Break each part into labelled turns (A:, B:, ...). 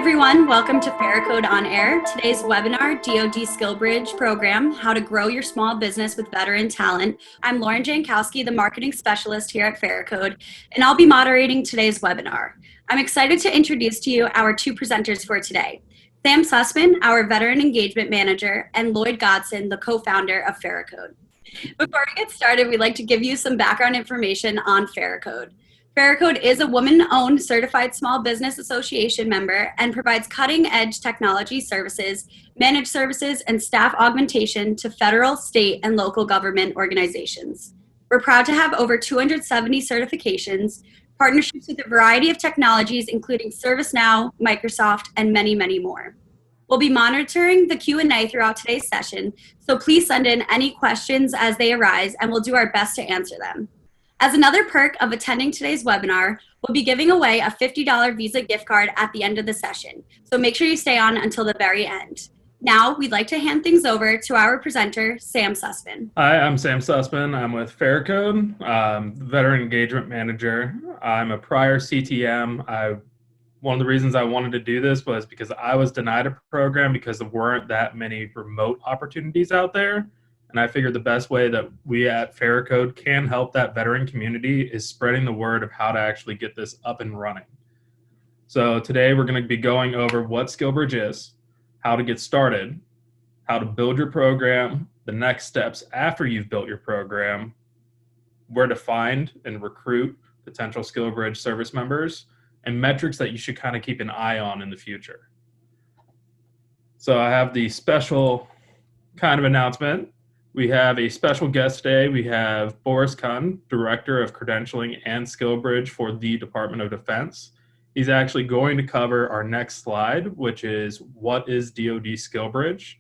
A: everyone, welcome to Pharicode on Air. Today's webinar, DoD SkillBridge Program, How to Grow Your Small Business with Veteran Talent. I'm Lauren Jankowski, the Marketing Specialist here at Pharicode, and I'll be moderating today's webinar. I'm excited to introduce to you our two presenters for today, Sam Sussman, our Veteran Engagement Manager, and Lloyd Godson, the co-founder of Pharicode. Before we get started, we'd like to give you some background information on Pharicode. Pharicode is a woman-owned certified small business association member and provides cutting-edge technology services, managed services, and staff augmentation to federal, state, and local government organizations. We're proud to have over 270 certifications, partnerships with a variety of technologies, including ServiceNow, Microsoft, and many, many more. We'll be monitoring the Q&A throughout today's session, so please send in any questions as they arise, and we'll do our best to answer them. As another perk of attending today's webinar, we'll be giving away a $50 Visa gift card at the end of the session, so make sure you stay on until the very end. Now, we'd like to hand things over to our presenter, Sam Sussman.
B: Hi, I'm Sam Sussman. I'm with Pharicode, Veteran Engagement Manager. I'm a prior CTM. One of the reasons I wanted to do this was because I was denied a program because there weren't that many remote opportunities out there. And I figured the best way that we at Pharicode can help that veteran community is spreading the word of how to actually get this up and running. So today we're going to be going over what SkillBridge is, how to get started, how to build your program, the next steps after you've built your program, where to find and recruit potential SkillBridge service members, and metrics that you should kind of keep an eye on in the future. So I have the special kind of announcement. We have a special guest today. We have Boris Kuhn, Director of Credentialing and SkillBridge for the Department of Defense. He's actually going to cover our next slide, which is what is DoD SkillBridge.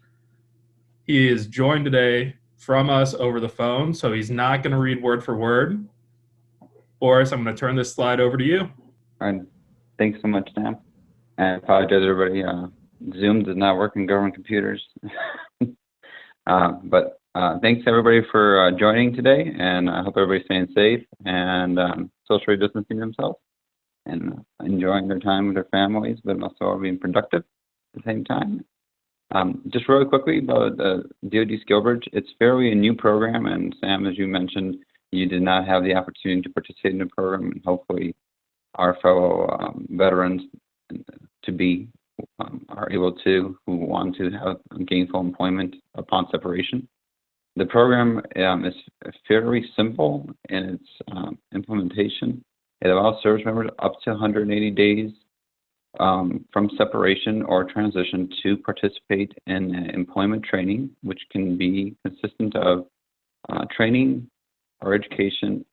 B: He is joined today from us over the phone, so he's not going to read word for word. Boris, I'm going to turn this slide over to you.
C: All right. Thanks so much, Sam. I apologize, everybody. Zoom does not work in government computers. But thanks, everybody, for joining today. And I hope everybody's staying safe and socially distancing themselves and enjoying their time with their families, but also being productive at the same time. Just really quickly about DoD SkillBridge, it's fairly a new program. And Sam, as you mentioned, you did not have the opportunity to participate in the program. And hopefully our fellow veterans are able to, who want to have gainful employment upon separation. The program is fairly simple in its implementation. It allows service members up to 180 days from separation or transition to participate in employment training, which can be consistent of training or education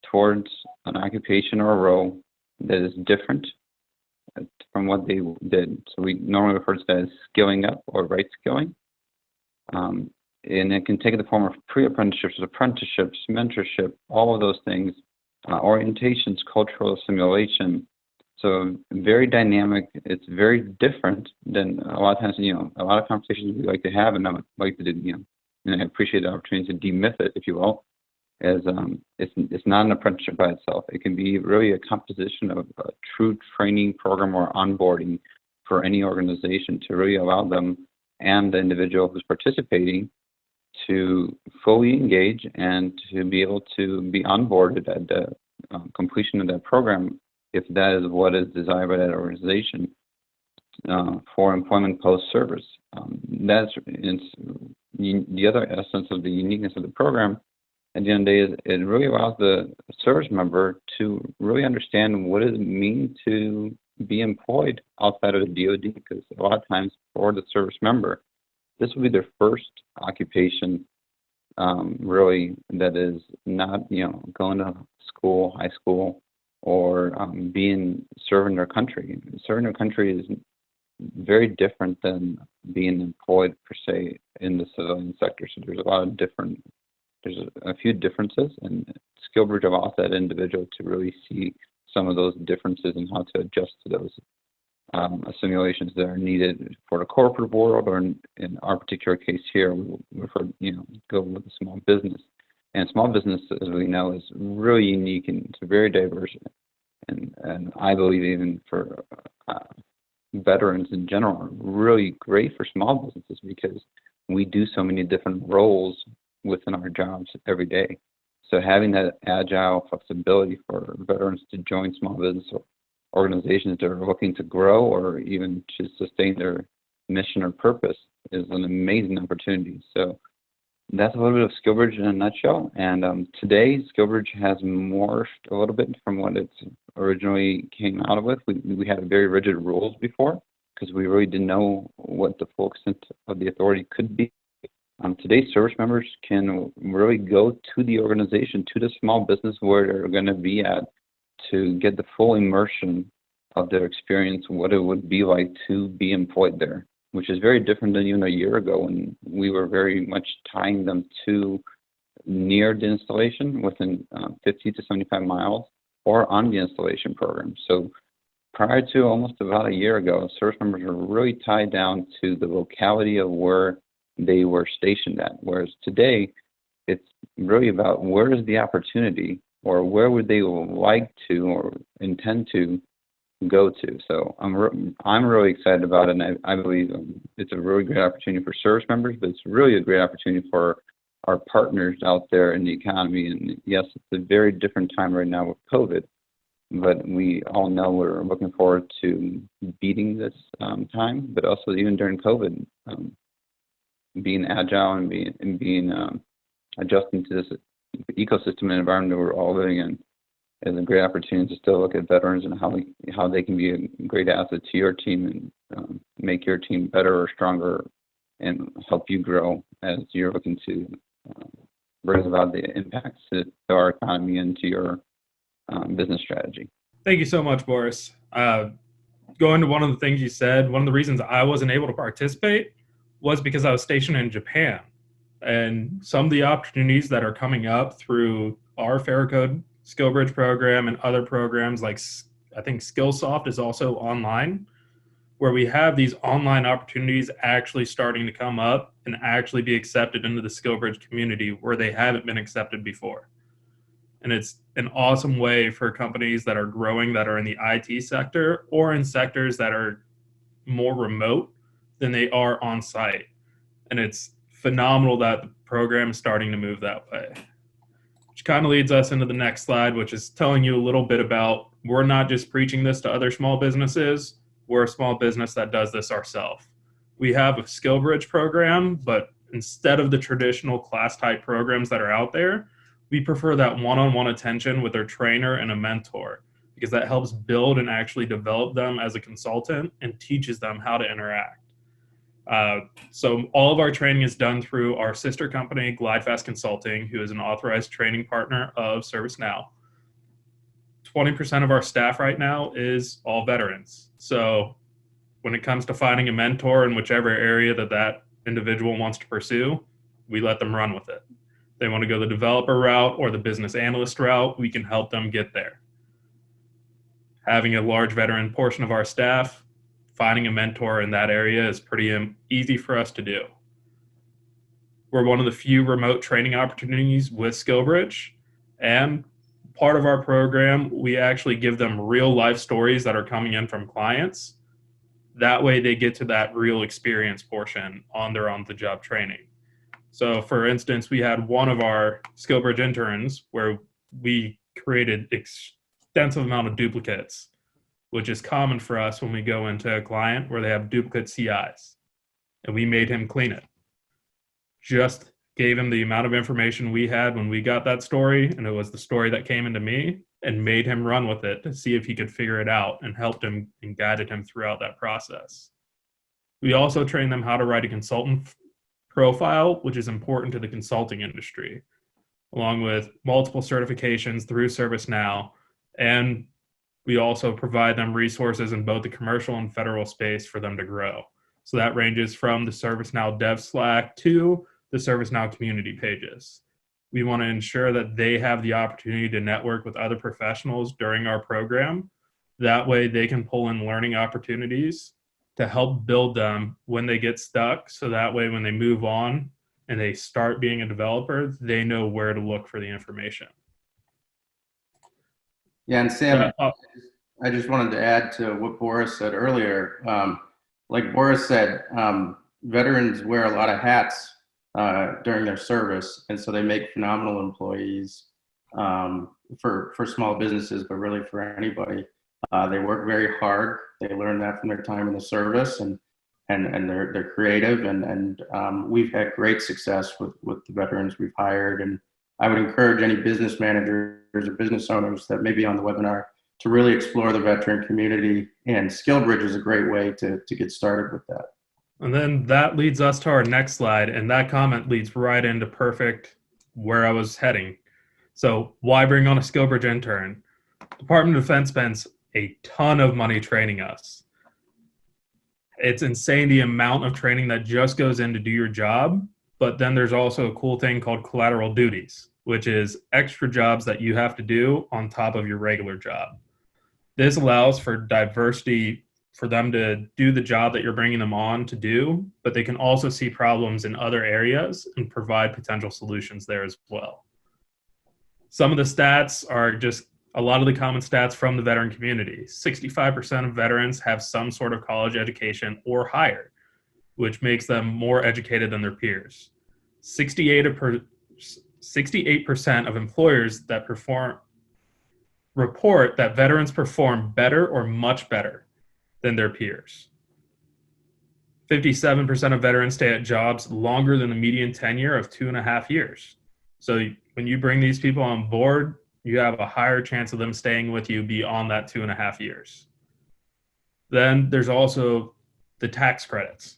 C: towards an occupation or a role that is different from what they did. So we normally refer to that as skilling up or right skilling. And it can take the form of pre-apprenticeships, apprenticeships, mentorship, all of those things, orientations, cultural assimilation. So very dynamic. It's very different than a lot of times, a lot of conversations we like to have, and I would like to do, and I appreciate the opportunity to demyth it, if you will, as it's not an apprenticeship by itself. It can be really a composition of a true training program or onboarding for any organization to really allow them and the individual who's participating to fully engage and to be able to be onboarded at the completion of that program, if that is what is desired by that organization for employment post-service. That's the other essence of the uniqueness of the program. At the end of the day, is it really allows the service member to really understand what does it mean to be employed outside of the DoD, because a lot of times for the service member, this will be their first occupation, really, that is not, going to school, high school, or serving their country. Serving their country is very different than being employed, per se, in the civilian sector. So there's a few differences, and SkillBridge allows that individual to really see some of those differences and how to adjust to those assimilations that are needed for the corporate world, or in our particular case here, we refer, go with the small business. And small business, as we know, is really unique and it's very diverse. And I believe even for veterans in general are really great for small businesses because we do so many different roles within our jobs every day. So having that agile flexibility for veterans to join small business organizations that are looking to grow or even to sustain their mission or purpose is an amazing opportunity. So that's a little bit of SkillBridge in a nutshell. And today, SkillBridge has morphed a little bit from what it originally came out with. We had very rigid rules before because we really didn't know what the full extent of the authority could be. Today, service members can really go to the organization, to the small business where they're going to be at to get the full immersion of their experience, what it would be like to be employed there, which is very different than even a year ago when we were very much tying them to near the installation within 50 to 75 miles or on the installation program. So prior to almost about a year ago, service members were really tied down to the locality of where they were stationed at, whereas today it's really about where is the opportunity or where would they like to or intend to go to. So I'm really excited about it, and I believe it's a really great opportunity for service members, but it's really a great opportunity for our partners out there in the economy. And yes, it's a very different time right now with COVID, but we all know we're looking forward to beating this time, but also even during COVID, being agile and being adjusting to this ecosystem and environment that we're all living in is a great opportunity to still look at veterans and how they can be a great asset to your team and make your team better or stronger and help you grow as you're looking to bring about the impacts to our economy and to your business strategy.
B: Thank you so much, Boris. Going to one of the things you said, one of the reasons I wasn't able to participate was because I was stationed in Japan. And some of the opportunities that are coming up through our Pharicode SkillBridge program and other programs like I think Skillsoft is also online, where we have these online opportunities actually starting to come up and actually be accepted into the SkillBridge community where they haven't been accepted before. And it's an awesome way for companies that are growing, that are in the IT sector or in sectors that are more remote than they are on site. And it's phenomenal that the program is starting to move that way. Which kind of leads us into the next slide, which is telling you a little bit about we're not just preaching this to other small businesses. We're a small business that does this ourselves. We have a SkillBridge program, but instead of the traditional class type programs that are out there, we prefer that one-on-one attention with their trainer and a mentor because that helps build and actually develop them as a consultant and teaches them how to interact. So all of our training is done through our sister company, GlideFast Consulting, who is an authorized training partner of ServiceNow. 20% of our staff right now is all veterans. So when it comes to finding a mentor in whichever area that individual wants to pursue, we let them run with it. If they want to go the developer route or the business analyst route, we can help them get there. Having a large veteran portion of our staff, finding a mentor in that area is pretty easy for us to do. We're one of the few remote training opportunities with SkillBridge, and part of our program, we actually give them real life stories that are coming in from clients. That way they get to that real experience portion on their on-the-job training. So for instance, we had one of our SkillBridge interns where we created extensive amount of duplicates, which is common for us when we go into a client where they have duplicate CIs. And we made him clean it. Just gave him the amount of information we had when we got that story, and it was the story that came into me, and made him run with it to see if he could figure it out and helped him and guided him throughout that process. We also trained them how to write a consultant profile, which is important to the consulting industry, along with multiple certifications through ServiceNow. And we also provide them resources in both the commercial and federal space for them to grow. So that ranges from the ServiceNow Dev Slack to the ServiceNow community pages. We want to ensure that they have the opportunity to network with other professionals during our program. That way they can pull in learning opportunities to help build them when they get stuck. So that way when they move on and they start being a developer, they know where to look for the information.
D: Yeah, and Sam, I just wanted to add to what Boris said earlier. Like Boris said, veterans wear a lot of hats during their service, and so they make phenomenal employees for small businesses, but really for anybody. They work very hard. They learn that from their time in the service, and they're creative, and we've had great success with the veterans we've hired. And I would encourage any business managers or business owners that may be on the webinar to really explore the veteran community, and SkillBridge is a great way to get started with that.
B: And then that leads us to our next slide, and that comment leads right into perfect where I was heading. So why bring on a SkillBridge intern? Department of Defense spends a ton of money training us. It's insane the amount of training that just goes in to do your job, but then there's also a cool thing called collateral duties, which is extra jobs that you have to do on top of your regular job. This allows for diversity for them to do the job that you're bringing them on to do, but they can also see problems in other areas and provide potential solutions there as well. Some of the stats are just a lot of the common stats from the veteran community. 65% of veterans have some sort of college education or higher, which makes them more educated than their peers. 68% of employers that report that veterans perform better or much better than their peers. 57% of veterans stay at jobs longer than the median tenure of 2.5 years. So when you bring these people on board, you have a higher chance of them staying with you beyond that 2.5 years. Then there's also the tax credits.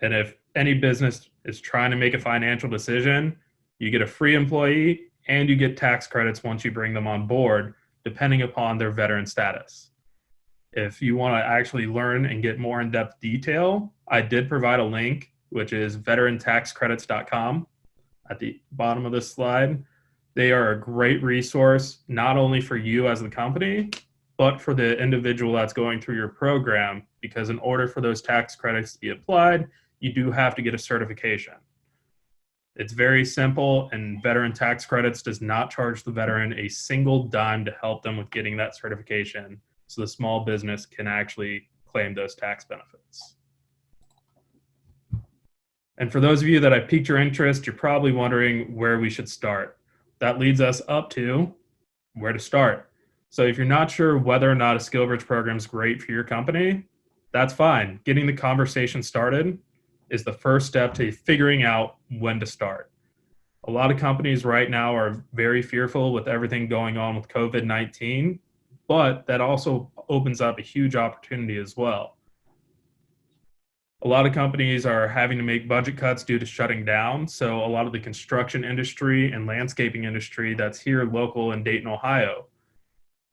B: And if any business is trying to make a financial decision, you get a free employee and you get tax credits once you bring them on board, depending upon their veteran status. If you want to actually learn and get more in-depth detail, I did provide a link, which is veterantaxcredits.com at the bottom of this slide. They are a great resource, not only for you as the company, but for the individual that's going through your program, because in order for those tax credits to be applied, you do have to get a certification. It's very simple, and Veteran Tax Credits does not charge the veteran a single dime to help them with getting that certification, so the small business can actually claim those tax benefits. And for those of you that I piqued your interest, you're probably wondering where we should start. That leads us up to where to start. So if you're not sure whether or not a SkillBridge program is great for your company, that's fine. Getting the conversation started is the first step to figuring out when to start. A lot of companies right now are very fearful with everything going on with COVID-19, but that also opens up a huge opportunity as well. A lot of companies are having to make budget cuts due to shutting down. So a lot of the construction industry and landscaping industry that's here local in Dayton, Ohio,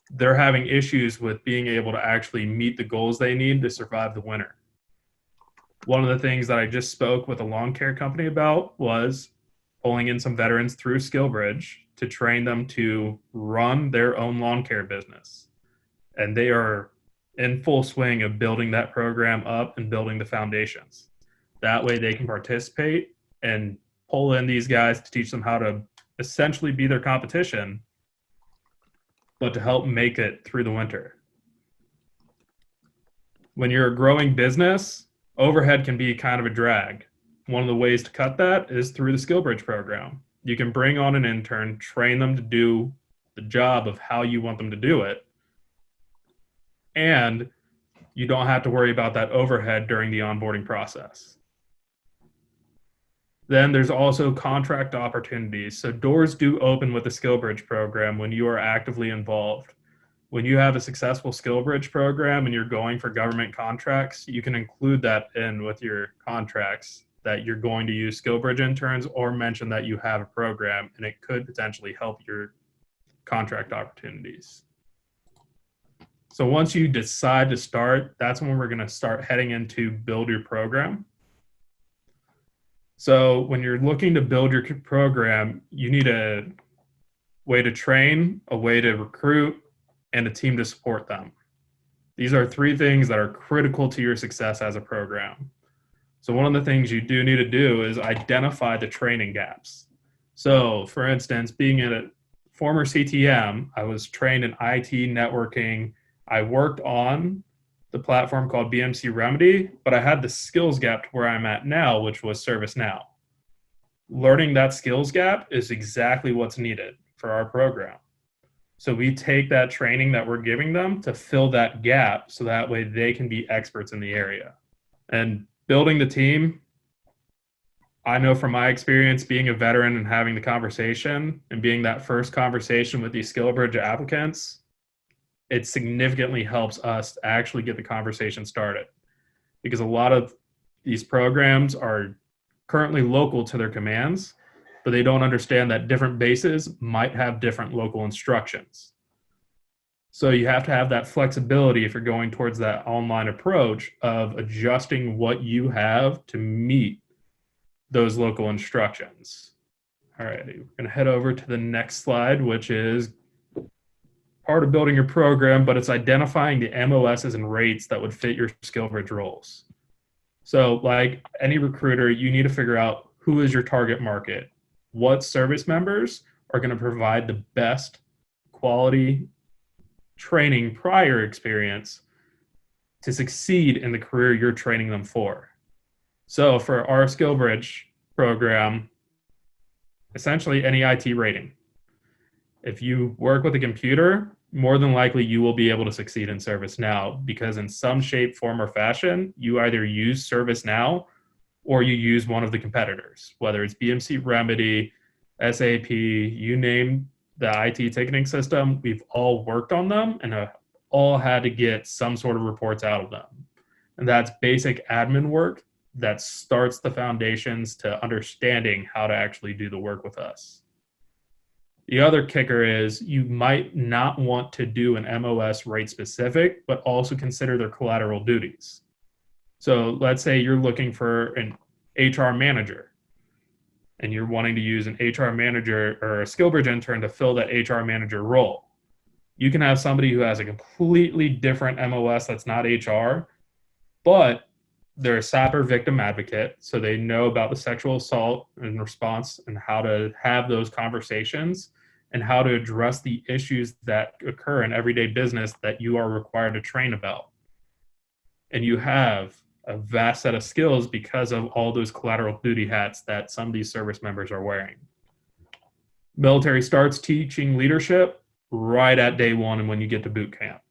B: they're having issues with being able to actually meet the goals they need to survive the winter. One of the things that I just spoke with a lawn care company about was pulling in some veterans through SkillBridge to train them to run their own lawn care business. And they are in full swing of building that program up and building the foundations. That way they can participate and pull in these guys to teach them how to essentially be their competition, but to help make it through the winter. When you're a growing business, overhead can be kind of a drag. One of the ways to cut that is through the SkillBridge program. You can bring on an intern, train them to do the job of how you want them to do it, and you don't have to worry about that overhead during the onboarding process. Then there's also contract opportunities. So doors do open with the SkillBridge program when you are actively involved. When you have a successful SkillBridge program and you're going for government contracts, you can include that in with your contracts that you're going to use SkillBridge interns, or mention that you have a program, and it could potentially help your contract opportunities. So once you decide to start, that's when we're going to start heading into build your program. So when you're looking to build your program, you need a way to train, a way to recruit, and a team to support them. These are 3 things that are critical to your success as a program. So one of the things you do need to do is identify the training gaps. So for instance, being a former CTM, I was trained in IT, networking, I worked on the platform called BMC Remedy, but I had the skills gap to where I'm at now, which was ServiceNow. Learning that skills gap is exactly what's needed for our program. So we take that training that we're giving them to fill that gap so that way they can be experts in the area. And building the team, I know from my experience being a veteran and having the conversation and being that first conversation with these SkillBridge applicants, it significantly helps us to actually get the conversation started. Because a lot of these programs are currently local to their commands, but they don't understand that different bases might have different local instructions. So you have to have that flexibility if you're going towards that online approach of adjusting what you have to meet those local instructions. All right, we're going to head over to the next slide, which is part of building your program, but it's identifying the MLSs and rates that would fit your SkillBridge roles. So like any recruiter, you need to figure out who is your target market. What service members are going to provide the best quality training prior experience to succeed in the career you're training them for. So for our SkillBridge program, essentially any IT rating. If you work with a computer, more than likely you will be able to succeed in ServiceNow because in some shape, form, or fashion, you either use ServiceNow or you use one of the competitors, whether it's BMC Remedy, SAP, you name the IT ticketing system, we've all worked on them and have all had to get some sort of reports out of them. And that's basic admin work that starts the foundations to understanding how to actually do the work with us. The other kicker is you might not want to do an MOS rate specific, but also consider their collateral duties. So let's say you're looking for an HR manager and you're wanting to use an HR manager or a SkillBridge intern to fill that HR manager role. You can have somebody who has a completely different MOS that's not HR, but they're a SAPR victim advocate, so they know about the sexual assault and response and how to have those conversations and how to address the issues that occur in everyday business that you are required to train about. And you have a vast set of skills because of all those collateral duty hats that some of these service members are wearing. Military starts teaching leadership right at day one and when you get to boot camp.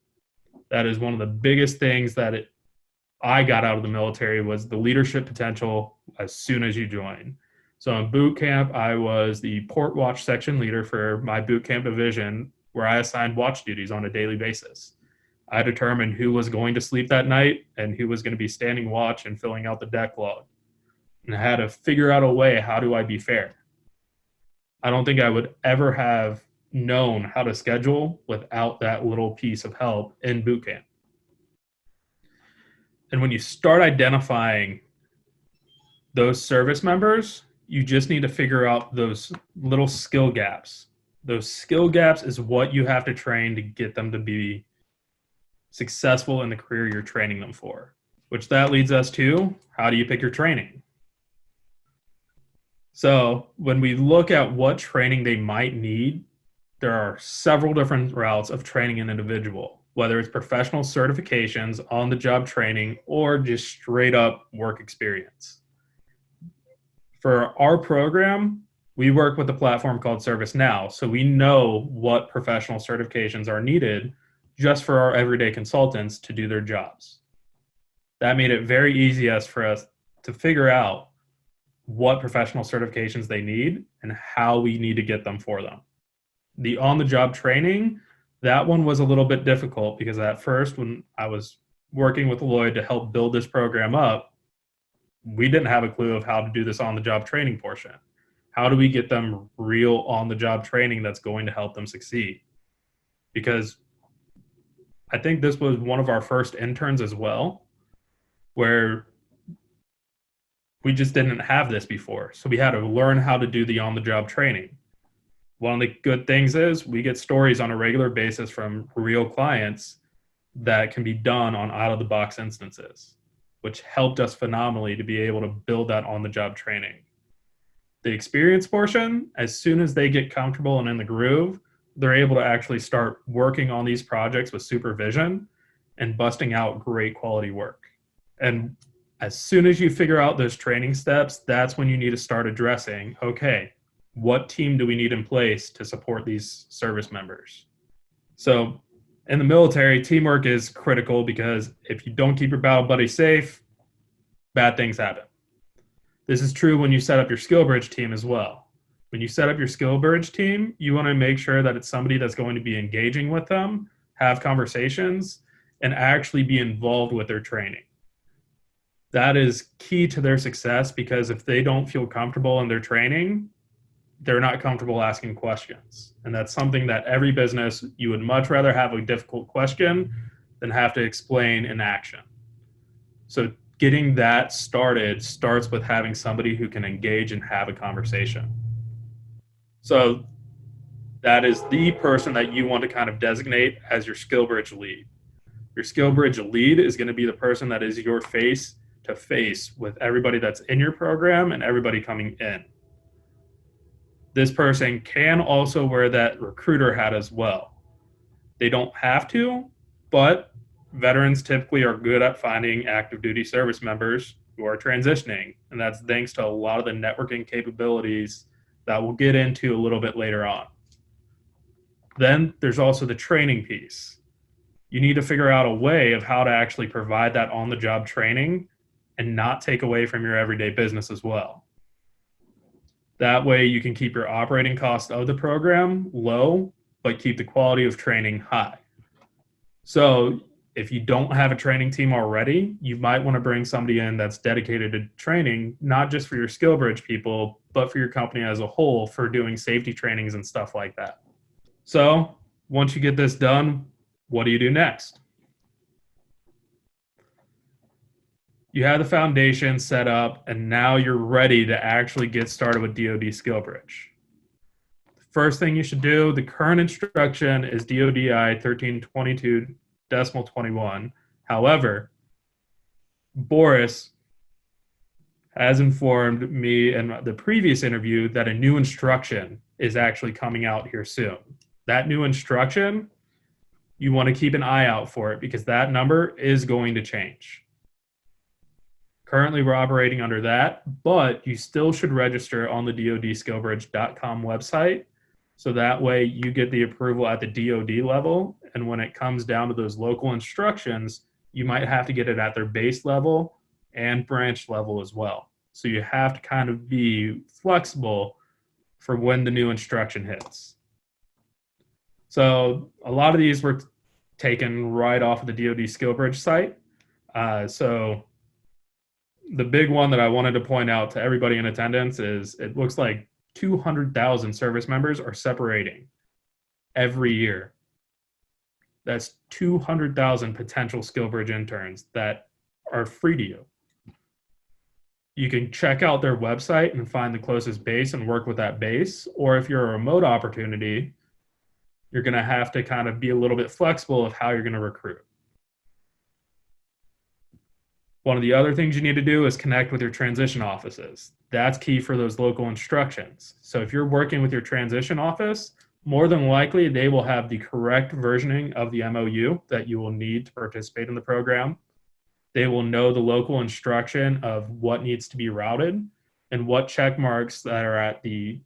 B: That is one of the biggest things that I got out of the military was the leadership potential as soon as you join. So in boot camp, I was the port watch section leader for my boot camp division where I assigned watch duties on a daily basis. I determined who was going to sleep that night and who was going to be standing watch and filling out the deck log. And I had to figure out a way, how do I be fair? I don't think I would ever have known how to schedule without that little piece of help in boot camp. And when you start identifying those service members, you just need to figure out those little skill gaps. Those skill gaps is what you have to train to get them to be successful in the career you're training them for, which that leads us to, how do you pick your training? So when we look at what training they might need, there are several different routes of training an individual, whether it's professional certifications, on-the-job training, or just straight up work experience. For our program, we work with a platform called ServiceNow, so we know what professional certifications are needed just for our everyday consultants to do their jobs. That made it very easy for us to figure out what professional certifications they need and how we need to get them for them. The on-the-job training, that one was a little bit difficult because at first when I was working with Lloyd to help build this program up, we didn't have a clue of how to do this on-the-job training portion. How do we get them real on-the-job training that's going to help them succeed? Because I think this was one of our first interns as well, where we just didn't have this before. So we had to learn how to do the on-the-job training. One of the good things is we get stories on a regular basis from real clients that can be done on out-of-the-box instances, which helped us phenomenally to be able to build that on-the-job training. The experience portion, as soon as they get comfortable and in the groove, they're able to actually start working on these projects with supervision and busting out great quality work. And as soon as you figure out those training steps, that's when you need to start addressing, okay, what team do we need in place to support these service members? So in the military, teamwork is critical because if you don't keep your battle buddy safe, bad things happen. This is true when you set up your SkillBridge team as well. When you set up your SkillBridge team, you want to make sure that it's somebody that's going to be engaging with them, have conversations, and actually be involved with their training. That is key to their success, because if they don't feel comfortable in their training, they're not comfortable asking questions. And that's something that every business, you would much rather have a difficult question than have to explain in action. So getting that started starts with having somebody who can engage and have a conversation. So that is the person that you want to kind of designate as your SkillBridge lead. Your SkillBridge lead is going to be the person that is your face to face with everybody that's in your program and everybody coming in. This person can also wear that recruiter hat as well. They don't have to, but veterans typically are good at finding active duty service members who are transitioning. And that's thanks to a lot of the networking capabilities that we'll get into a little bit later on. Then there's also the training piece. You need to figure out a way of how to actually provide that on-the-job training and not take away from your everyday business as well. That way you can keep your operating cost of the program low, but keep the quality of training high. So if you don't have a training team already, you might want to bring somebody in that's dedicated to training, not just for your SkillBridge people, but for your company as a whole, for doing safety trainings and stuff like that. So once you get this done, what do you do next? You have the foundation set up, and now you're ready to actually get started with DoD SkillBridge. The first thing you should do, the current instruction is DoDI 1322.21. However, Boris has informed me in the previous interview that a new instruction is actually coming out here soon. That new instruction, you want to keep an eye out for it, because that number is going to change. Currently, we're operating under that, but you still should register on the DoDSkillBridge.com website, so that way you get the approval at the DoD level, and when it comes down to those local instructions, you might have to get it at their base level and branch level as well. So you have to kind of be flexible for when the new instruction hits. So a lot of these were taken right off of the DoD SkillBridge site. So the big one that I wanted to point out to everybody in attendance is it looks like 200,000 service members are separating every year. That's 200,000 potential SkillBridge interns that are free to you. You can check out their website and find the closest base and work with that base. Or if you're a remote opportunity, you're going to have to kind of be a little bit flexible of how you're going to recruit. One of the other things you need to do is connect with your transition offices. That's key for those local instructions. So if you're working with your transition office, more than likely they will have the correct versioning of the MOU that you will need to participate in the program. They will know the local instruction of what needs to be routed and what check marks that are at the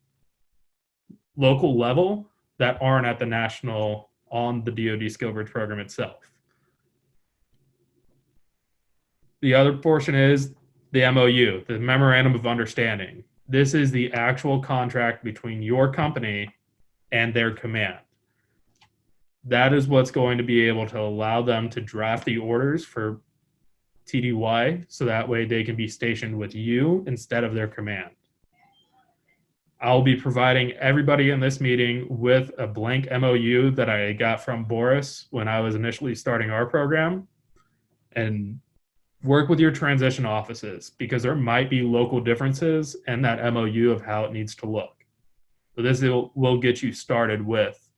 B: local level that aren't at the national on the DoD SkillBridge program itself. The other portion is the MOU, the Memorandum of Understanding. This is the actual contract between your company and their command. That is what's going to be able to allow them to draft the orders for TDY, so that way they can be stationed with you instead of their command. I'll be providing everybody in this meeting with a blank MOU that I got from Boris when I was initially starting our program. And work with your transition offices, because there might be local differences in that MOU of how it needs to look. So this will get you started with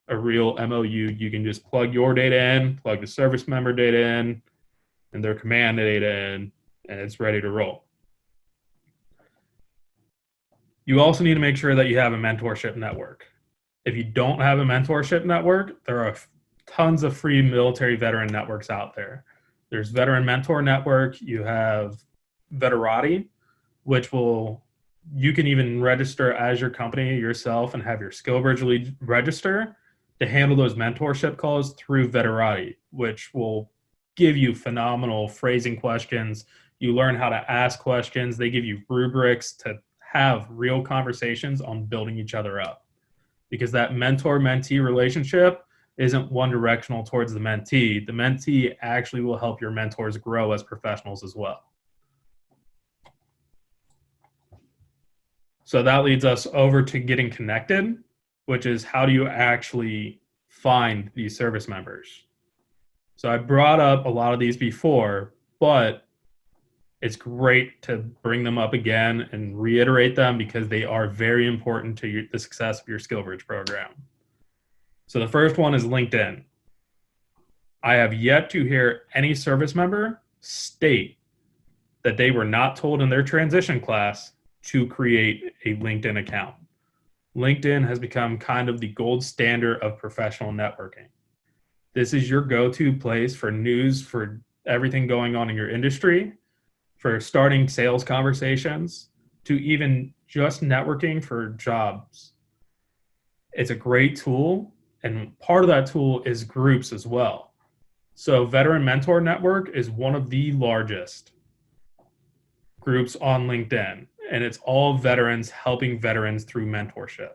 B: a real MOU. You can just plug your data in, plug the service member data in, and their command data in, and it's ready to roll. You also need to make sure that you have a mentorship network. If you don't have a mentorship network, there are tons of free military veteran networks out there. There's Veteran Mentor Network. You have Veterati, which you can even register as your company yourself and have your SkillBridge lead register to handle those mentorship calls through Veterati, which will give you phenomenal phrasing questions. You learn how to ask questions. They give you rubrics to have real conversations on building each other up, because that mentor-mentee relationship isn't one directional towards the mentee. The mentee actually will help your mentors grow as professionals as well. So that leads us over to getting connected, which is how do you actually find these service members? So I brought up a lot of these before, but it's great to bring them up again and reiterate them because they are very important to the success of your SkillBridge program. So the first one is LinkedIn. I have yet to hear any service member state that they were not told in their transition class to create a LinkedIn account. LinkedIn has become kind of the gold standard of professional networking. This is your go-to place for news, for everything going on in your industry, for starting sales conversations, to even just networking for jobs. It's a great tool, and part of that tool is groups as well. So Veteran Mentor Network is one of the largest groups on LinkedIn, and it's all veterans helping veterans through mentorship.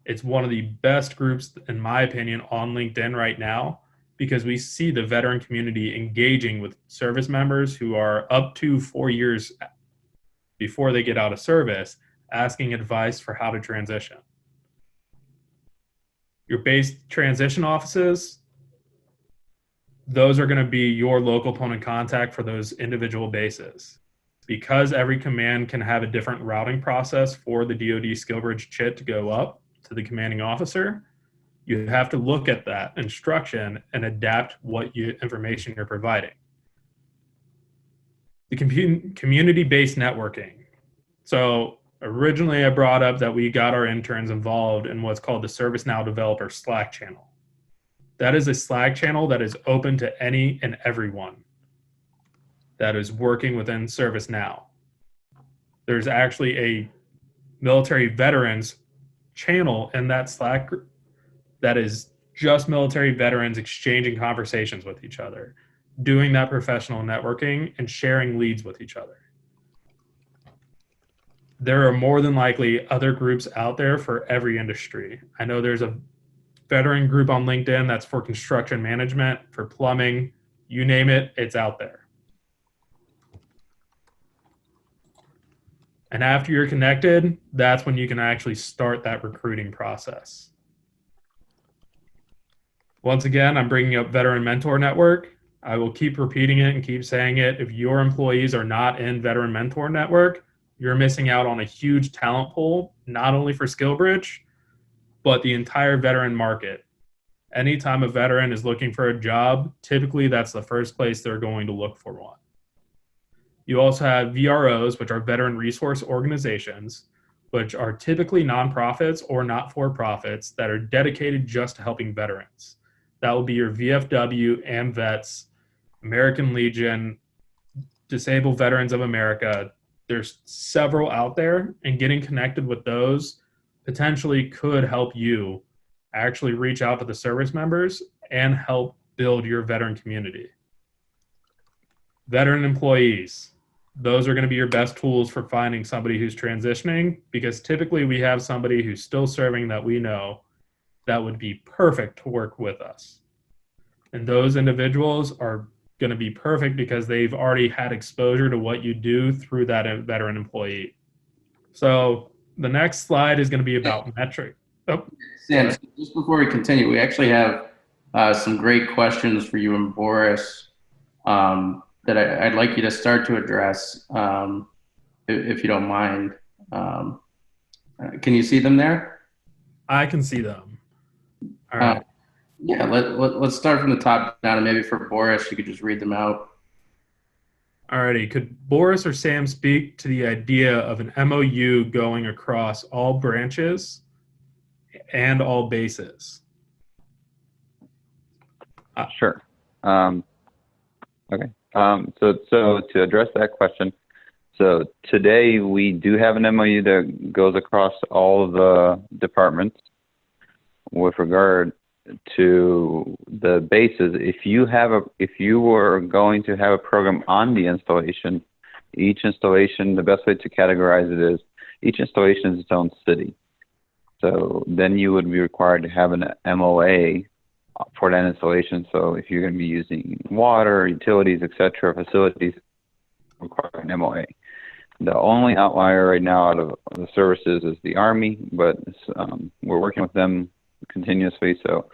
B: It's one of the best groups, in my opinion, on LinkedIn right now, because we see the veteran community engaging with service members who are up to 4 years before they get out of service, asking advice for how to transition. Your base transition offices, those are going to be your local point of contact for those individual bases. Because every command can have a different routing process for the DoD SkillBridge chit to go up to the commanding officer, you have to look at that instruction and adapt what information you're providing. The community-based networking. So originally I brought up that we got our interns involved in what's called the ServiceNow Developer Slack channel. That is a Slack channel that is open to any and everyone that is working within ServiceNow. There's actually a military veterans channel in that Slack group that is just military veterans exchanging conversations with each other, doing that professional networking and sharing leads with each other. There are more than likely other groups out there for every industry. I know there's a veteran group on LinkedIn that's for construction management, for plumbing, you name it, it's out there. And after you're connected, that's when you can actually start that recruiting process. Once again, I'm bringing up Veteran Mentor Network. I will keep repeating it and keep saying it. If your employees are not in Veteran Mentor Network, you're missing out on a huge talent pool, not only for SkillBridge, but the entire veteran market. Anytime a veteran is looking for a job, typically that's the first place they're going to look for one. You also have VROs, which are veteran resource organizations, which are typically nonprofits or not-for-profits that are dedicated just to helping veterans. That will be your VFW, AMVETS, American Legion, Disabled Veterans of America. There's several out there, and getting connected with those potentially could help you actually reach out to the service members and help build your veteran community. Veteran employees. Those are going to be your best tools for finding somebody who's transitioning, because typically we have somebody who's still serving that we know that would be perfect to work with us. And those individuals are going to be perfect because they've already had exposure to what you do through that veteran employee. So the next slide is going to be about metric. Oh,
D: Sam, just before we continue, we actually have some great questions for you and Boris that I'd like you to start to address, if you don't mind. Can you see them there?
B: I can see them. All right.
D: Yeah, let's start from the top down, and maybe for Boris, you could just read them out.
B: Alrighty, could Boris or Sam speak to the idea of an MOU going across all branches and all bases?
C: Sure. Okay. So to address that question, so today we do have an MOU that goes across all the departments with regard to the bases. If you were going to have a program on the installation, each installation, the best way to categorize it is each installation is its own city. So then you would be required to have an MOA for that installation. So if you're going to be using water, utilities, etc., facilities, require an MOA. The only outlier right now out of the services is the Army, but we're working with them continuously. So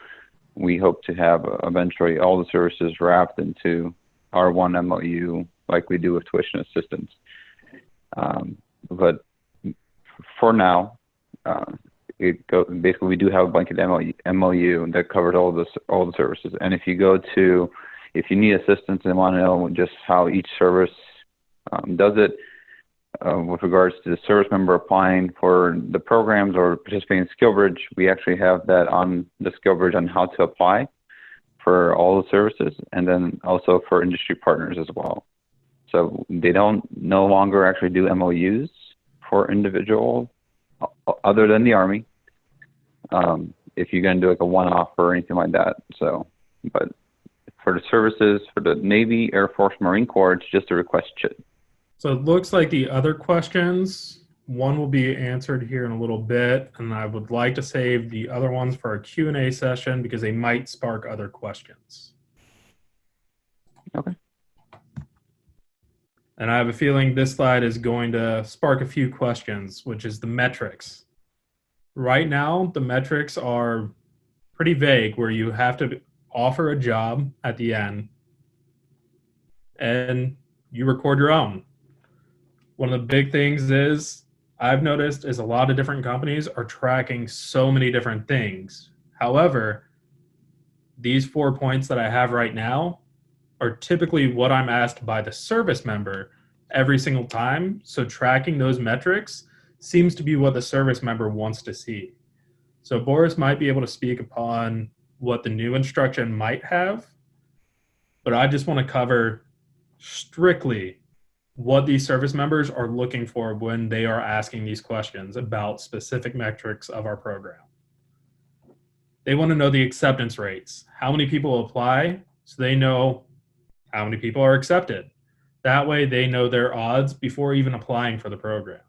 C: we hope to have eventually all the services wrapped into our one MOU like we do with tuition assistance. But for now, basically we do have a blanket MOU that covers all the services. And if you need assistance and want to know just how each service does it, with regards to the service member applying for the programs or participating in SkillBridge, we actually have that on the SkillBridge on how to apply for all the services, and then also for industry partners as well. So they no longer actually do MOUs for individuals other than the Army, if you're going to do like a one-off or anything like that. So, but for the services, for the Navy, Air Force, Marine Corps, it's just a request sheet.
B: So it looks like the other questions, one will be answered here in a little bit, and I would like to save the other ones for a Q&A session because they might spark other questions.
C: Okay.
B: And I have a feeling this slide is going to spark a few questions, which is the metrics. Right now, the metrics are pretty vague, where you have to offer a job at the end and you record your own. One of the big things I've noticed is a lot of different companies are tracking so many different things. However, these 4 points that I have right now are typically what I'm asked by the service member every single time. So tracking those metrics seems to be what the service member wants to see. So Boris might be able to speak upon what the new instruction might have, but I just want to cover strictly what these service members are looking for when they are asking these questions about specific metrics of our program. They want to know the acceptance rates, how many people apply, so they know how many people are accepted. That way they know their odds before even applying for the program.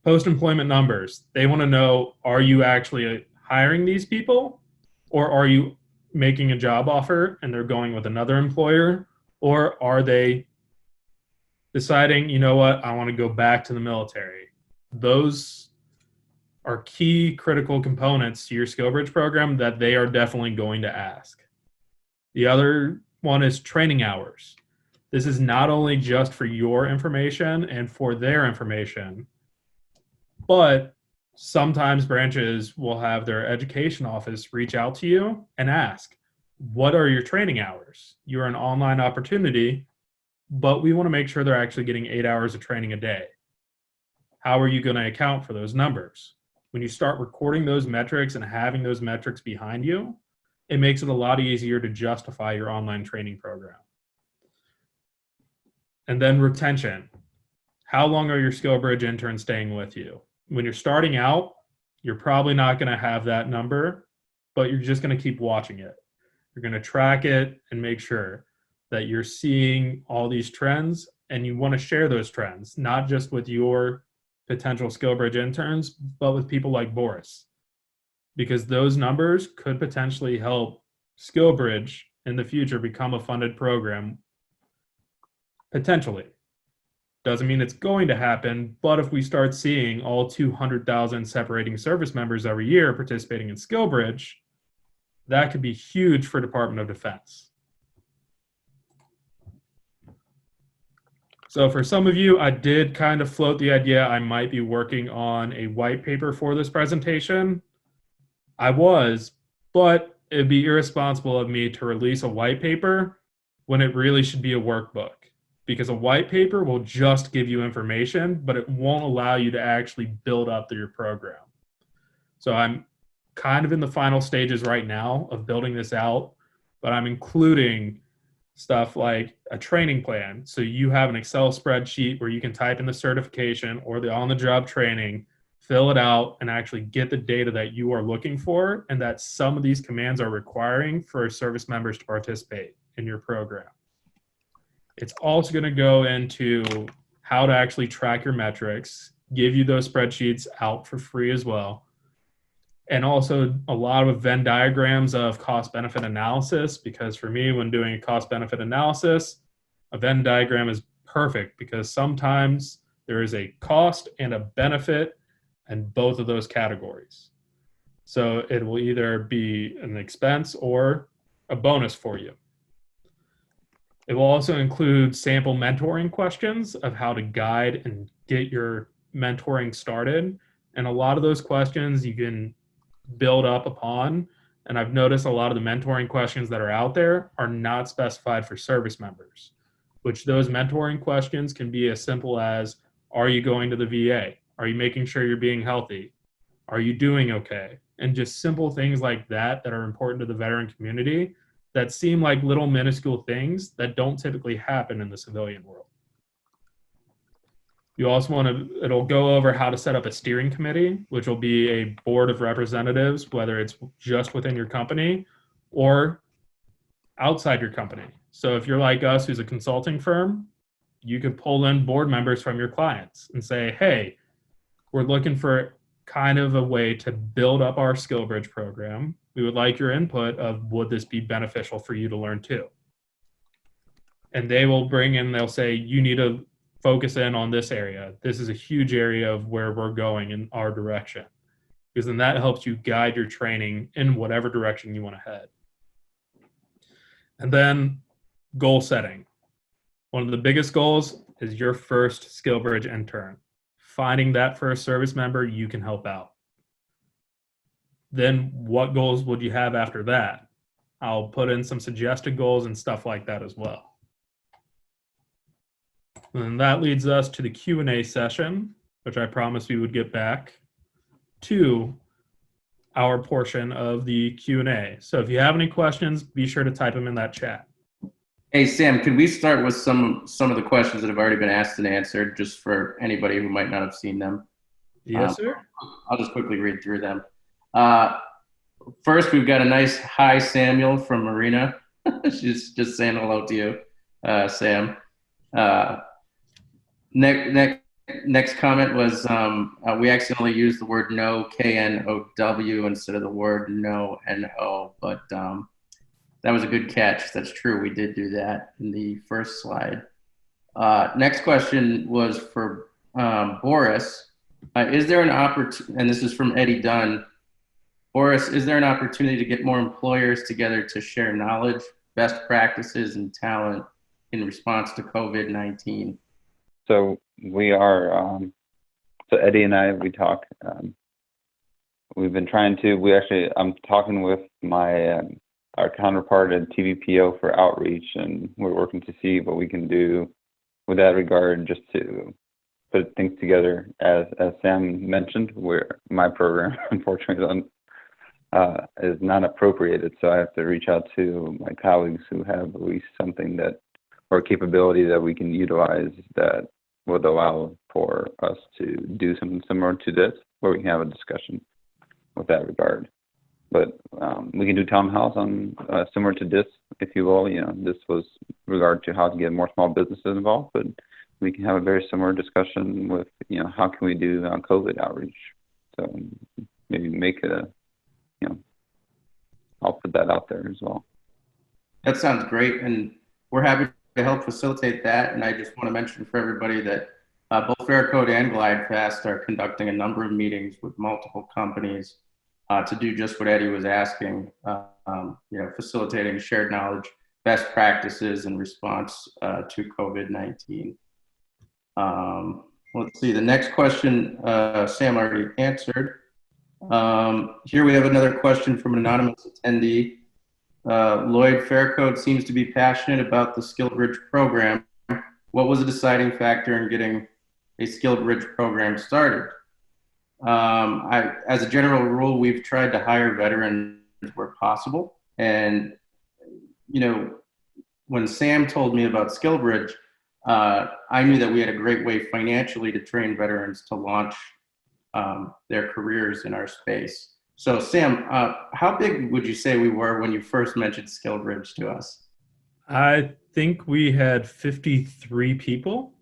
B: Post-employment numbers, they want to know, are you actually hiring these people, or are you making a job offer and they're going with another employer, or are they deciding, you know what, I want to go back to the military? Those are key critical components to your SkillBridge program that they are definitely going to ask. The other one is training hours. This is not only just for your information and for their information, but sometimes branches will have their education office reach out to you and ask, what are your training hours? You're an online opportunity, but we want to make sure they're actually getting 8 hours of training a day. How are you going to account for those numbers? When you start recording those metrics and having those metrics behind you, it makes it a lot easier to justify your online training program. And then retention. How long are your SkillBridge interns staying with you? When you're starting out, you're probably not going to have that number, but you're just going to keep watching it. You're going to track it and make sure that you're seeing all these trends, and you want to share those trends, not just with your potential SkillBridge interns, but with people like Boris, because those numbers could potentially help SkillBridge in the future become a funded program. Potentially. Doesn't mean it's going to happen, but if we start seeing all 200,000 separating service members every year participating in SkillBridge, that could be huge for Department of Defense. So for some of you, I did kind of float the idea I might be working on a white paper for this presentation. I was, but it'd be irresponsible of me to release a white paper when it really should be a workbook, because a white paper will just give you information, but it won't allow you to actually build up your program. So I'm kind of in the final stages right now of building this out, but I'm including stuff like a training plan. So you have an Excel spreadsheet where you can type in the certification or the on-the-job training, fill it out, and actually get the data that you are looking for and that some of these commands are requiring for service members to participate in your program. It's also going to go into how to actually track your metrics, give you those spreadsheets out for free as well. And also a lot of Venn diagrams of cost benefit analysis, because for me, when doing a cost benefit analysis, a Venn diagram is perfect because sometimes there is a cost and a benefit in both of those categories. So it will either be an expense or a bonus for you. It will also include sample mentoring questions of how to guide and get your mentoring started. And a lot of those questions you can build up upon. And I've noticed a lot of the mentoring questions that are out there are not specified for service members, which those mentoring questions can be as simple as, are you going to the VA? Are you making sure you're being healthy? Are you doing okay? And just simple things like that that are important to the veteran community that seem like little minuscule things that don't typically happen in the civilian world. You also want to, it'll go over how to set up a steering committee, which will be a board of representatives, whether it's just within your company or outside your company. So if you're like us, who's a consulting firm, you could pull in board members from your clients and say, hey, we're looking for kind of a way to build up our SkillBridge program. We would like your input of, would this be beneficial for you to learn too? And they will bring in, they'll say, you need to focus in on this area. This is a huge area of where we're going in our direction. Because then that helps you guide your training in whatever direction you want to head. And then goal setting. One of the biggest goals is your first SkillBridge intern. Finding that first service member you can help out. Then what goals would you have after that? I'll put in some suggested goals and stuff like that as well. And that leads us to the Q&A session, which I promised we would get back to our portion of the Q&A. So if you have any questions, be sure to type them in that chat.
D: Hey, Sam, could we start with some of the questions that have already been asked and answered, just for anybody who might not have seen them?
B: Yes, sir.
D: I'll just quickly read through them. First, we've got a nice hi, Samuel, from Marina. She's just saying hello to you, Sam. Next comment was, we accidentally used the word no, K-N-O-W, instead of the word no, N-O, but that was a good catch. That's true. We did do that in the first slide. Next question was for Boris. Is there an opportunity, and this is from Eddie Dunn. Boris, is there an opportunity to get more employers together to share knowledge, best practices, and talent in response to COVID-19?
C: So we are, so Eddie and I, we talk, we've been trying to, I'm talking with my, our counterpart at TVPO for outreach, and we're working to see what we can do with that regard, just to put things together. As Sam mentioned, where my program, unfortunately, is not appropriated, so I have to reach out to my colleagues who have at least something that, or capability that we can utilize that would allow for us to do something similar to this, where we can have a discussion with that regard. But we can do town halls on similar to this, if you will. You know, this was regard to how to get more small businesses involved, but we can have a very similar discussion with, you know, how can we do COVID outreach? So maybe make a, you know, I'll put that out there as well.
D: That sounds great, and we're happy to help facilitate that. And I just want to mention for everybody that both Pharicode and GlideFast are conducting a number of meetings with multiple companies to do just what Eddie was asking, you know, facilitating shared knowledge, best practices in response to COVID-19. Let's see, the next question, Sam already answered. Here we have another question from an anonymous attendee. Lloyd, Pharicode seems to be passionate about the SkillBridge program. What was the deciding factor in getting a SkillBridge program started? As a general rule, we've tried to hire veterans where possible. And, you know, when Sam told me about SkillBridge, I knew that we had a great way financially to train veterans to launch their careers in our space. So Sam, how big would you say we were when you first mentioned SkillBridge to us?
B: I think we had 53 people.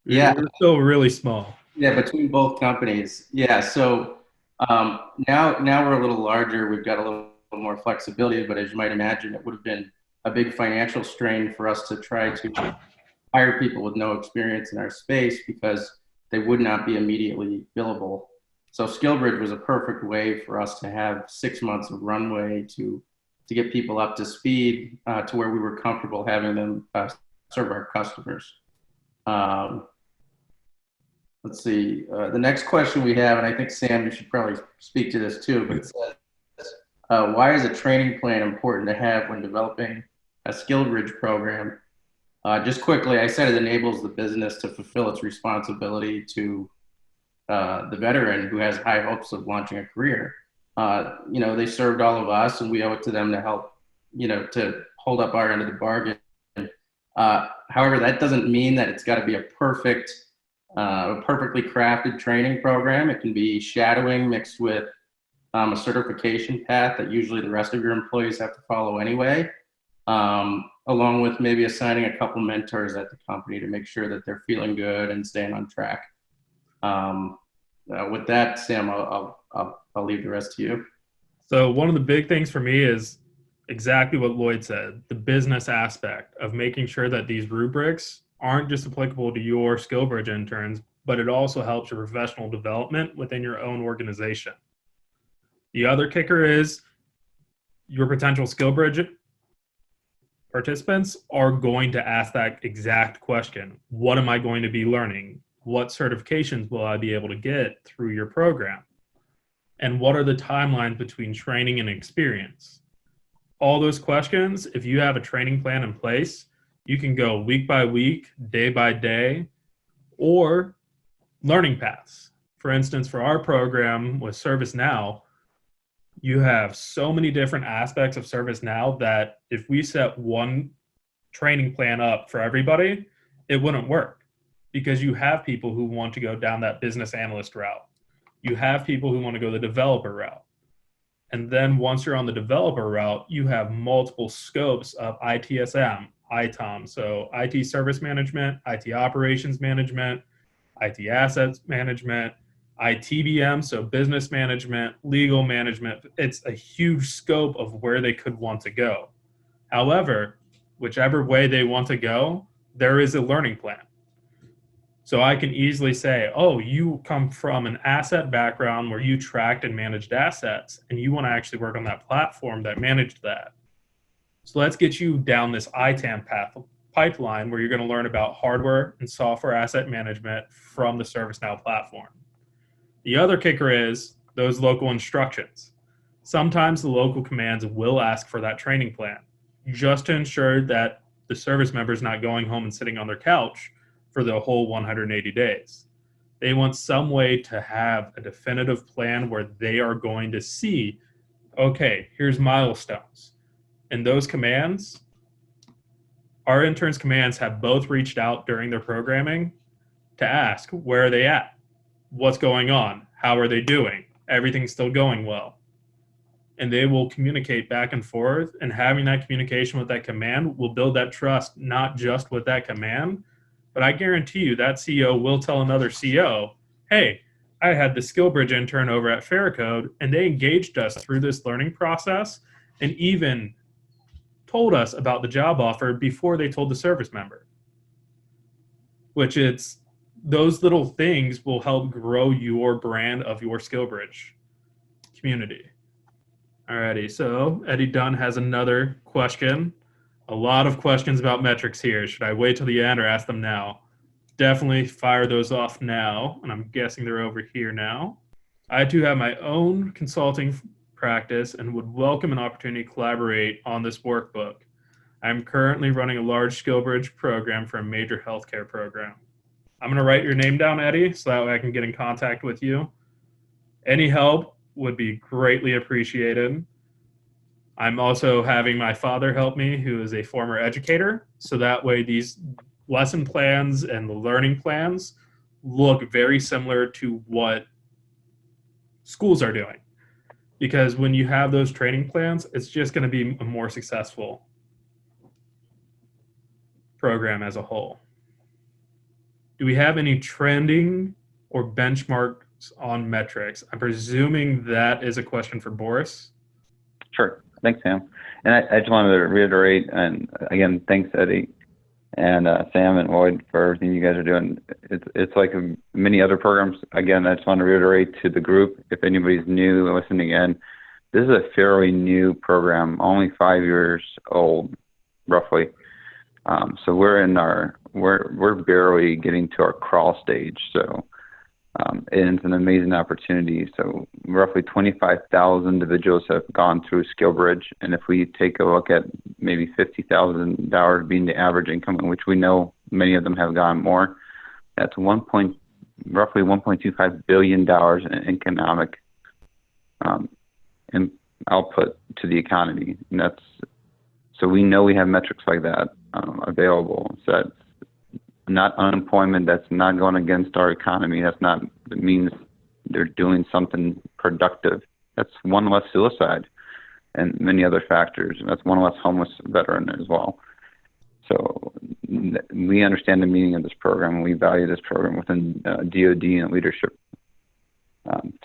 D: Yeah,
B: We're still really small.
D: yeah, between both companies. Yeah, so now we're a little larger. We've got a little more flexibility, but as you might imagine, it would have been a big financial strain for us to try to hire people with no experience in our space because they would not be immediately billable. So SkillBridge was a perfect way for us to have 6 months of runway to get people up to speed to where we were comfortable having them serve our customers. Let's see, the next question we have, and I think Sam, you should probably speak to this too, but it says, why is a training plan important to have when developing a SkillBridge program? Just quickly, I said it enables the business to fulfill its responsibility to the veteran who has high hopes of launching a career. You know, they served all of us and we owe it to them to help, you know, to hold up our end of the bargain. However, that doesn't mean that it's got to be a perfectly crafted training program. It can be shadowing mixed with a certification path that usually the rest of your employees have to follow anyway, along with maybe assigning a couple mentors at the company to make sure that they're feeling good and staying on track. With that, Sam, I'll leave the rest to you.
B: So one of the big things for me is exactly what Lloyd said, the business aspect of making sure that these rubrics aren't just applicable to your SkillBridge interns, but it also helps your professional development within your own organization. The other kicker is your potential SkillBridge participants are going to ask that exact question. What am I going to be learning? What certifications will I be able to get through your program? And what are the timelines between training and experience? All those questions, if you have a training plan in place, you can go week by week, day by day, or learning paths. For instance, for our program with ServiceNow, you have so many different aspects of ServiceNow that if we set one training plan up for everybody, it wouldn't work because you have people who want to go down that business analyst route. You have people who want to go the developer route. And then once you're on the developer route, you have multiple scopes of ITSM, ITOM, so IT service management, IT operations management, IT assets management, ITBM, so business management, legal management. It's a huge scope of where they could want to go. However, whichever way they want to go, there is a learning plan. So I can easily say, oh, you come from an asset background where you tracked and managed assets, and you want to actually work on that platform that managed that. So let's get you down this ITAM pipeline where you're going to learn about hardware and software asset management from the ServiceNow platform. The other kicker is those local instructions. Sometimes the local commands will ask for that training plan just to ensure that the service member is not going home and sitting on their couch for the whole 180 days. They want some way to have a definitive plan where they are going to see, okay, here's milestones. And those commands, our interns' commands have both reached out during their programming to ask, where are they at? What's going on? How are they doing? Everything's still going well. And they will communicate back and forth, and having that communication with that command will build that trust, not just with that command, but I guarantee you that CEO will tell another CEO, hey, I had the SkillBridge intern over at Pharicode, and they engaged us through this learning process and even told us about the job offer before they told the service member. Which it's, those little things will help grow your brand of your SkillBridge community. Alrighty, so Eddie Dunn has another question. A lot of questions about metrics here. Should I wait till the end or ask them now? Definitely fire those off now, and I'm guessing they're over here now. I too have my own consulting practice and would welcome an opportunity to collaborate on this workbook. I'm currently running a large SkillBridge program for a major healthcare program. I'm going to write your name down, Eddie, so that way I can get in contact with you. Any help would be greatly appreciated. I'm also having my father help me, who is a former educator, so that way these lesson plans and the learning plans look very similar to what schools are doing. Because when you have those training plans, it's just going to be a more successful program as a whole. Do we have any trending or benchmarks on metrics? I'm presuming that is a question for Boris.
C: Sure. Thanks, Sam. And I just wanted to reiterate, and again, thanks, Eddie, and Sam and Lloyd, for everything you guys are doing. It's like many other programs. Again, I just want to reiterate to the group, if anybody's new listening in, this is a fairly new program, only 5 years old, roughly. So we're barely getting to our crawl stage. So and it's an amazing opportunity. So roughly 25,000 individuals have gone through SkillBridge. And if we take a look at maybe $50,000 being the average income, in which we know many of them have gone more, that's roughly $1.25 billion in economic output to the economy. And so we know we have metrics like that available. So that's not unemployment. That's not going against our economy. That means they're doing something productive. That's one less suicide and many other factors. That's one less homeless veteran as well. So we understand the meaning of this program, and we value this program within DoD and leadership.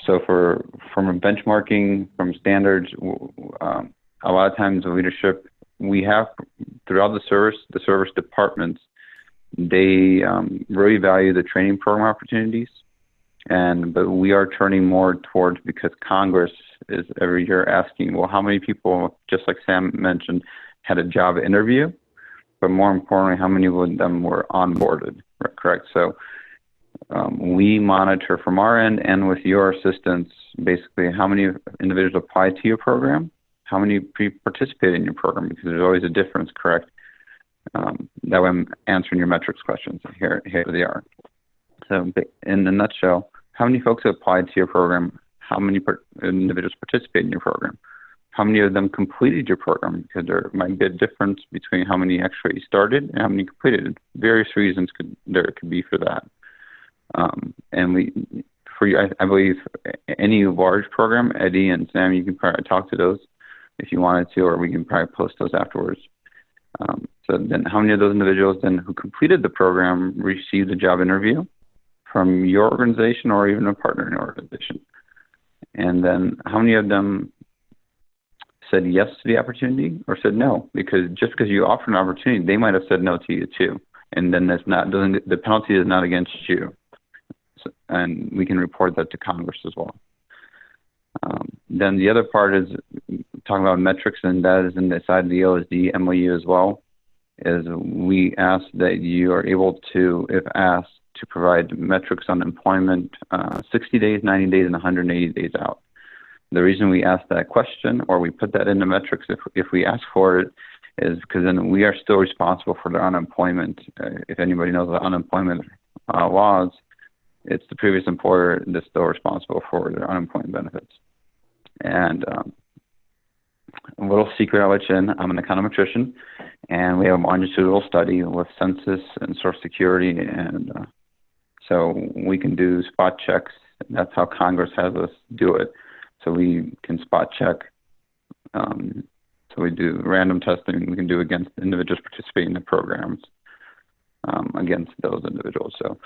C: So from a benchmarking, from standards, a lot of times the leadership, we have throughout the service departments, they really value the training program opportunities, but we are turning more towards, because Congress is every year asking, well, how many people, just like Sam mentioned, had a job interview, but more importantly, how many of them were onboarded, correct? So we monitor from our end and with your assistance, basically how many individuals apply to your program, how many participate in your program, because there's always a difference, correct? That way I'm answering your metrics questions. Here they are. So in a nutshell, how many folks have applied to your program? How many individuals participate in your program? How many of them completed your program? Because there might be a difference between how many actually started and how many completed. Various reasons there could be for that. And I believe any large program, Eddie and Sam, you can probably talk to those if you wanted to, or we can probably post those afterwards. So then how many of those individuals then who completed the program received a job interview from your organization or even a partnering organization? And then how many of them said yes to the opportunity or said no? Because just because you offer an opportunity, they might have said no to you too. And then the penalty is not against you. So, and we can report that to Congress as well. Then the other part is talking about metrics, and that is inside the OSD MOU as well, is we ask that you are able to, if asked, to provide metrics on employment 60 days, 90 days, and 180 days out. The reason we ask that question, or we put that in the metrics if we ask for it, is because then we are still responsible for their unemployment. If anybody knows the unemployment laws, it's the previous employer that's still responsible for their unemployment benefits. And a little secret I'll let you in, I'm an econometrician, and we have a longitudinal study with census and Social Security, and so we can do spot checks. That's how Congress has us do it. So we can spot check. So we do random testing we can do against individuals participating in the programs against those individuals. So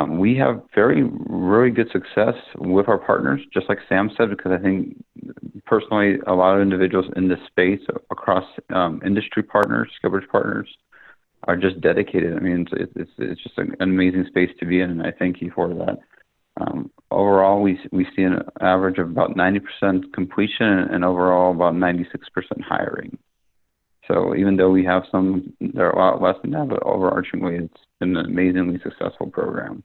C: we have really good success with our partners, just like Sam said, because I think personally a lot of individuals in this space across industry partners, SkillBridge partners, are just dedicated. I mean, it's just an amazing space to be in, and I thank you for that. Overall, we see an average of about 90% completion and overall about 96% hiring. So even though we have some that are a lot less than that, but overarchingly, it's been an amazingly successful program,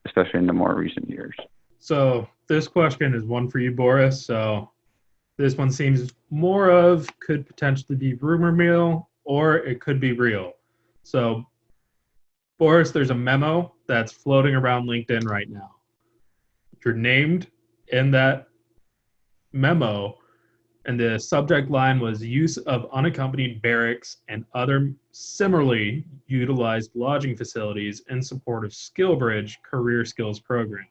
C: especially in the more recent years.
B: So this question is one for you, Boris. So this one seems more of could potentially be rumor mill, or it could be real. So Boris, there's a memo that's floating around LinkedIn right now. You're named in that memo, and the subject line was use of unaccompanied barracks and other similarly utilized lodging facilities in support of SkillBridge Career Skills Program.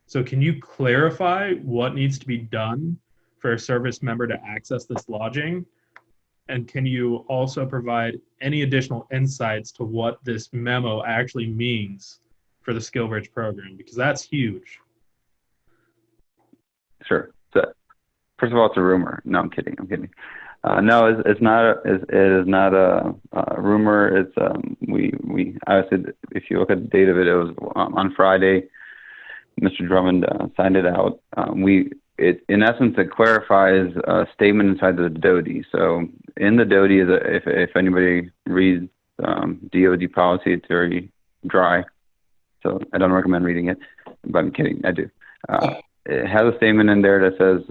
B: So can you clarify what needs to be done for a service member to access this lodging? And can you also provide any additional insights to what this memo actually means for the SkillBridge program? Because that's huge.
C: Sure. So, first of all, it's a rumor. No, I'm kidding. No, it's not. It is not a rumor. It's we obviously, if you look at the date of it, it was on Friday. Mr. Drummond signed it out. In essence, it clarifies a statement inside the DoD. So in the DoD, if anybody reads DoD policy, it's very dry. So I don't recommend reading it, but I'm kidding. I do. It has a statement in there that says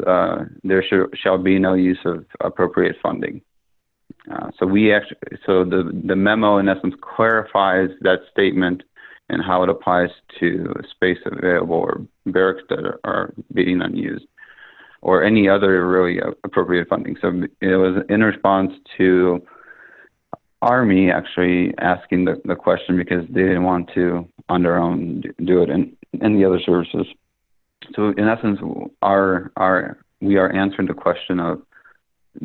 C: there shall be no use of appropriate funding. So the memo in essence clarifies that statement and how it applies to space available or barracks that are being unused, or any other really appropriate funding. So it was in response to Army actually asking the question because they didn't want to on their own do it in the other services. So in essence, we are answering the question of,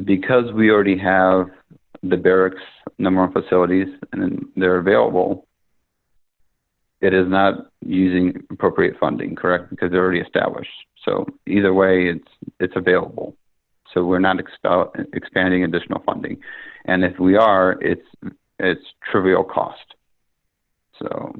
C: because we already have the barracks number of facilities and they're available, it is not using appropriate funding, correct? Because they're already established. So either way, it's available. So we're not expanding additional funding, and if we are, it's trivial cost. So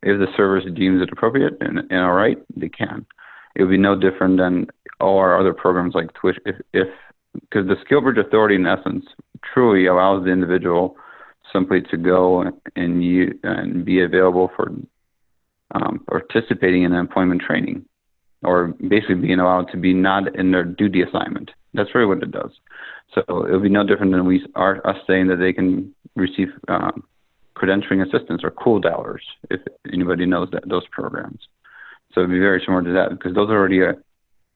C: if the service deems it appropriate and all right, they can. It would be no different than all our other programs like tuition, because the SkillBridge Authority, in essence, truly allows the individual simply to go and be available for participating in employment training, or basically being allowed to be not in their duty assignment. That's really what it does. So it would be no different than us saying that they can receive credentialing assistance or cool dollars, if anybody knows those programs. So it'd be very similar to that, because those are already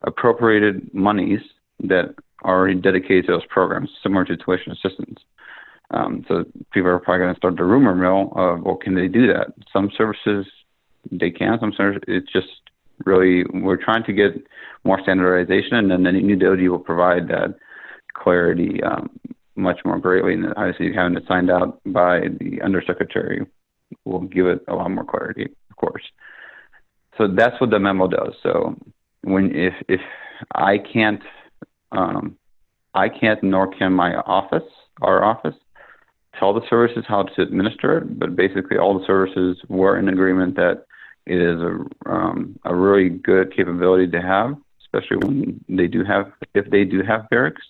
C: appropriated monies that are already dedicated to those programs, similar to tuition assistance. So people are probably going to start the rumor mill of, well, can they do that? Some services they can, some services it's just really, we're trying to get more standardization, and then the new DoD will provide that clarity much more greatly. And obviously having it signed out by the undersecretary will give it a lot more clarity, of course. So that's what the memo does. So if I can't, nor can our office, tell the services how to administer it, but basically all the services were in agreement that it is a really good capability to have, especially when if they do have barracks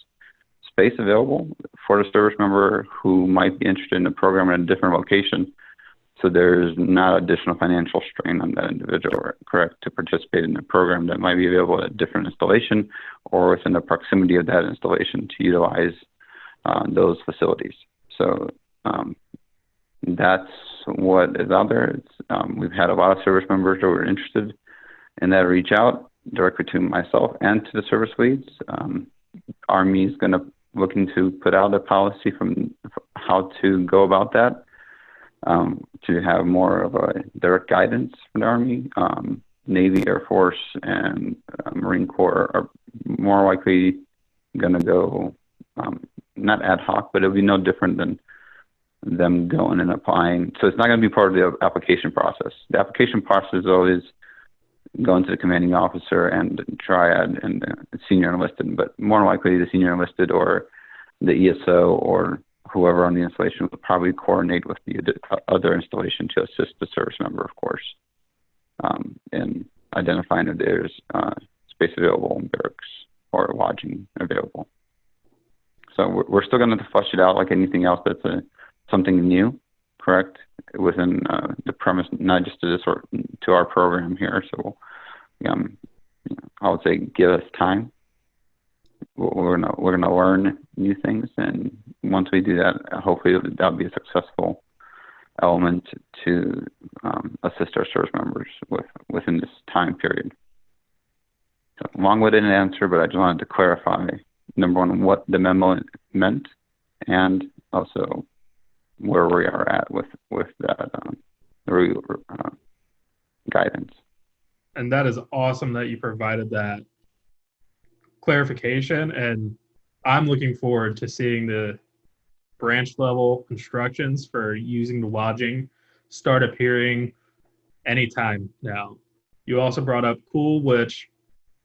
C: space available for the service member who might be interested in the program at a different location. So there's not additional financial strain on that individual, correct, to participate in a program that might be available at a different installation or within the proximity of that installation to utilize those facilities. So that's what is out there. We've had a lot of service members who are interested in that reach out directly to myself and to the service leads. Army is looking to put out a policy from how to go about that, to have more of a direct guidance from the Army. Navy, Air Force, and Marine Corps are more likely going to go not ad hoc, but it'll be no different than them going and applying. So it's not going to be part of the application process. The application process is always going to the commanding officer and triad and the senior enlisted, but more likely the senior enlisted or the ESO or whoever on the installation will probably coordinate with the other installation to assist the service member, of course, in identifying if there's space available in barracks or lodging available. So we're still going to flush it out like anything else that's something new, correct, within the premise, not just to our program here. So I would say give us time. We're gonna learn new things, and once we do that, hopefully that'll be a successful element to assist our service members within this time period. So, long-winded answer, but I just wanted to clarify, number one, what the memo meant, and also where we are at with that guidance.
B: And that is awesome that you provided that clarification. And I'm looking forward to seeing the branch level instructions for using the lodging start appearing anytime now. You also brought up COOL, which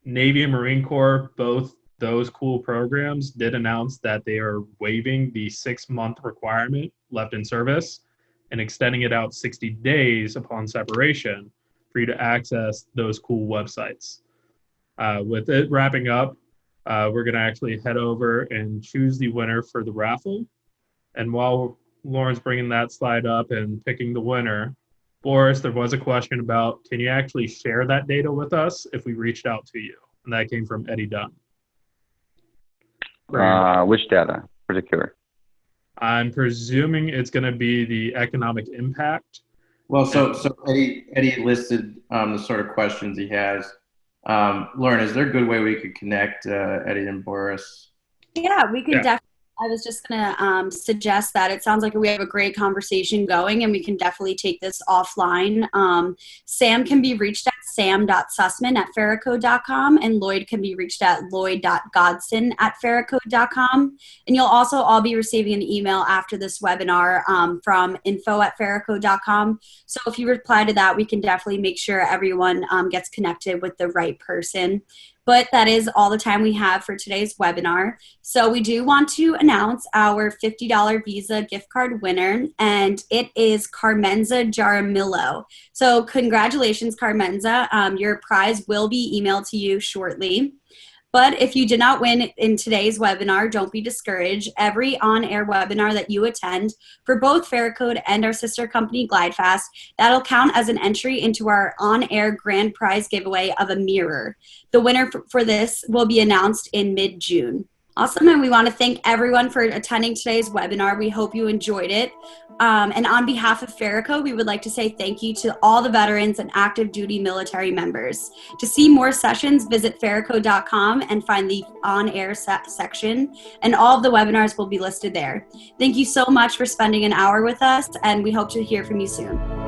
B: Navy and Marine Corps, both those COOL programs did announce that they are waiving the 6-month requirement left in service and extending it out 60 days upon separation for you to access those COOL websites. With it wrapping up, we're going to actually head over and choose the winner for the raffle. And while Lauren's bringing that slide up and picking the winner, Boris, there was a question about, can you actually share that data with us if we reached out to you? And that came from Eddie Dunn.
C: Which data, particular?
B: I'm presuming it's going to be the economic impact.
D: Well, so Eddie listed the sort of questions he has. Lauren, is there a good way we could connect Eddie and Boris?
A: Yeah, we can definitely. I was just going to suggest that it sounds like we have a great conversation going, and we can definitely take this offline. Sam can be reached at sam.sussman@pharicode.com, and Lloyd can be reached at lloyd.godson@pharicode.com. And you'll also all be receiving an email after this webinar from info@pharicode.com. So if you reply to that, we can definitely make sure everyone gets connected with the right person. But that is all the time we have for today's webinar. So we do want to announce our $50 Visa gift card winner, and it is Carmenza Jaramillo. So congratulations, Carmenza. Your prize will be emailed to you shortly. But if you did not win in today's webinar, don't be discouraged. Every on-air webinar that you attend for both Pharicode and our sister company GlideFast, that'll count as an entry into our on-air grand prize giveaway of a mirror. The winner for this will be announced in mid-June. Awesome, and we want to thank everyone for attending today's webinar. We hope you enjoyed it. And on behalf of Pharicode, we would like to say thank you to all the veterans and active duty military members. To see more sessions, visit Pharicode.com and find the on-air section, and all of the webinars will be listed there. Thank you so much for spending an hour with us, and we hope to hear from you soon.